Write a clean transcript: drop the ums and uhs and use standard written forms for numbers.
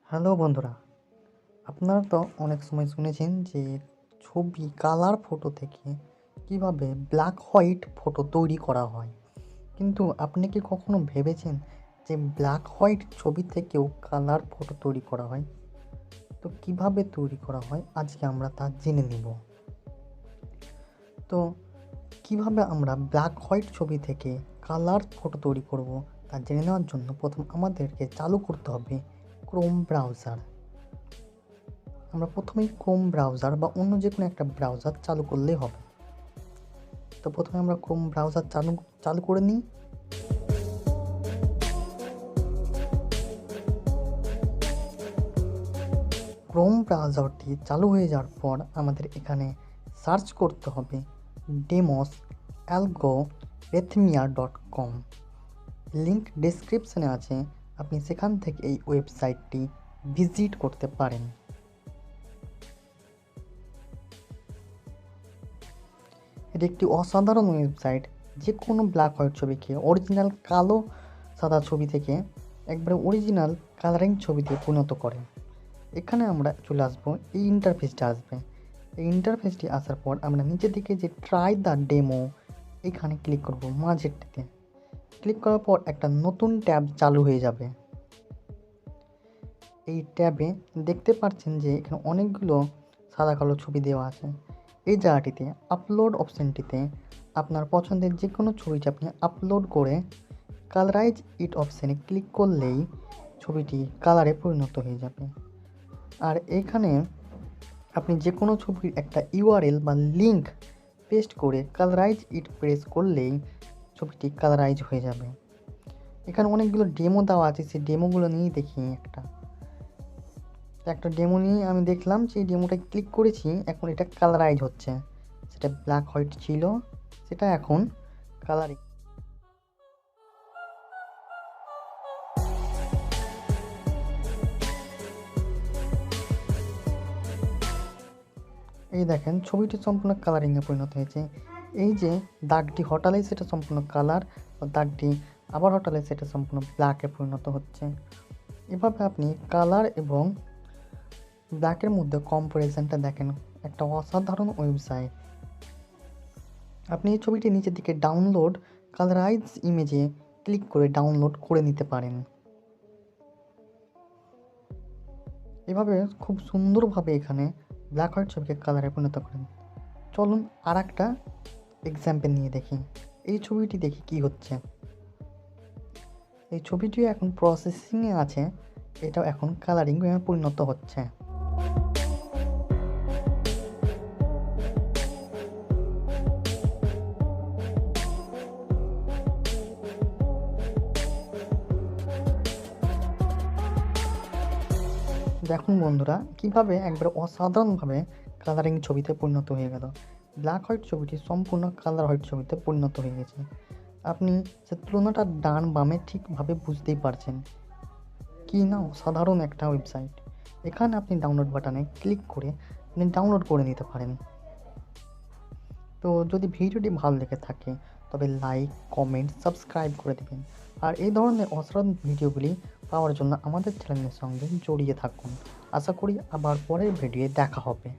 Hello বন্ধুরা, আপনারা তো অনেক সময় শুনেছেন যে ছবি কালার ফটো থেকে কিভাবে ব্ল্যাক হোয়াইট ফটো তৈরি করা হয়। কিন্তু আপনি কি কখনো ভেবেছেন যে ব্ল্যাক হোয়াইট ছবি থেকেও কালার ফটো তৈরি করা হয়? তো কিভাবে তৈরি করা হয় আজকে আমরা তা জেনে নিব। তো কিভাবে আমরা ব্ল্যাক হোয়াইট ছবি থেকে কালার ফটো তৈরি করব তা জেনে নেওয়ার জন্য প্রথম আমাদেরকে চালু করতে হবে ক্রোম ব্রাউজার। আমরা প্রথমেই ক্রোম ব্রাউজার বা অন্য যে কোনো একটা ব্রাউজার চালু করলেই হবে। তো প্রথমে আমরা ক্রোম ব্রাউজার চালু করে নিই। ক্রোম ব্রাউজারটি চালু হয়ে যাওয়ার পর আমাদের এখানে সার্চ করতে হবে demosalgorithm.com। লিঙ্ক ডেসক্রিপশনে আছে, আপনি সেখান থেকে এই ওয়েবসাইটটি ভিজিট করতে পারেন। এটি একটি অসাধারণ ওয়েবসাইট, যে কোনো ব্ল্যাক হোয়াইট ছবিকে অরিজিনাল কালো সাদা ছবি থেকে একবারে অরিজিনাল কালারিং ছবিতে পরিণত করে। এখানে আমরা চলে আসবো, এই ইন্টারফেসটি আসবে। এই ইন্টারফেসটি আসার পর আমরা নিচের দিকে যে ট্রাই দ্য ডেমো এখানে ক্লিক করব। মাঝেরটিতে ক্লিক করার পর একটা নতুন ট্যাব চালু হয়ে যাবে। এই ট্যাবে দেখতে পাচ্ছেন যে এখানে অনেকগুলো সাদা কালো ছবি দেওয়া আছে। এই জায়গাটিতে আপলোড অপশানটিতে আপনার পছন্দের যে কোনো ছবিটি আপনি আপলোড করে কালারাইজ ইট অপশানে ক্লিক করলেই ছবিটি কালারে পরিণত হয়ে যাবে। আর এখানে আপনি যে কোনো ছবির একটা ইউআরএল বা লিঙ্ক পেস্ট করে কালারাইজ ইট প্রেস করলেই ছবিটি কালারাইজ হয়ে যাবে। এখানে অনেকগুলো ডেমো দেওয়া আছে, সেই ডেমোগুলো নিয়েই দেখি। একটা ডেমো নিয়ে আমি দেখলাম, সেই ডেমোটা ক্লিক করেছি, এখন এটা কালারাইজ হচ্ছে। সেটা ব্ল্যাক হোয়াইট ছিল, সেটা এখন কালারিং। এই দেখেন ছবিটি সম্পূর্ণ কালারিংয়ে পরিণত হয়েছে। এই যে দাগটি হটালে সেটা সম্পূর্ণ কালার, দাগটি আবার হটালে সেটা সম্পূর্ণ ব্ল্যাকে পরিণত হচ্ছে। এভাবে আপনি কালার এবং ব্ল্যাকের মধ্যে কম্পারিজনটা দেখেন। একটা অসাধারণ ওয়েবসাইট। আপনি এই ছবিটি নিচের দিকে ডাউনলোড কালারাইজ ইমেজে ক্লিক করে ডাউনলোড করে নিতে পারেন। এভাবে খুব সুন্দরভাবে এখানে ব্ল্যাক হোয়াইট ছবিকে কালারে পরিণত করেন। চলুন আর একটা এক্সাম্পল নিয়ে দেখি। এই ছবিটি দেখি কি হচ্ছে। এই ছবিটিও এখন প্রসেসিংয়ে আছে, এটাও এখন কালারিং পরিণত হচ্ছে। দেখুন বন্ধুরা, কিভাবে একবারে অসাধারণভাবে কালারিং ছবিতে পরিণত হয়ে গেল। ব্ল্যাক হোয়াইট ছবিটি সম্পূর্ণ কালার হোয়াইট ছবিতে পরিণত হয়ে গেছে। আপনি সে তুলনাটা ডান বামে ঠিকভাবে বুঝতেই পারছেন। কি না অসাধারণ একটা ওয়েবসাইট। এখানে আপনি ডাউনলোড বাটনে ক্লিক করে আপনি ডাউনলোড করে নিতে পারেন। তো যদি ভিডিওটি ভালো লেগে থাকে তবে লাইক, কমেন্ট, সাবস্ক্রাইব করে দেবেন। আর এই ধরনের অসাধারণ ভিডিওগুলি পাওয়ার জন্য আমাদের চ্যানেলের সঙ্গে জড়িয়ে থাকুন। আশা করি আবার পরের ভিডিওয়ে দেখা হবে।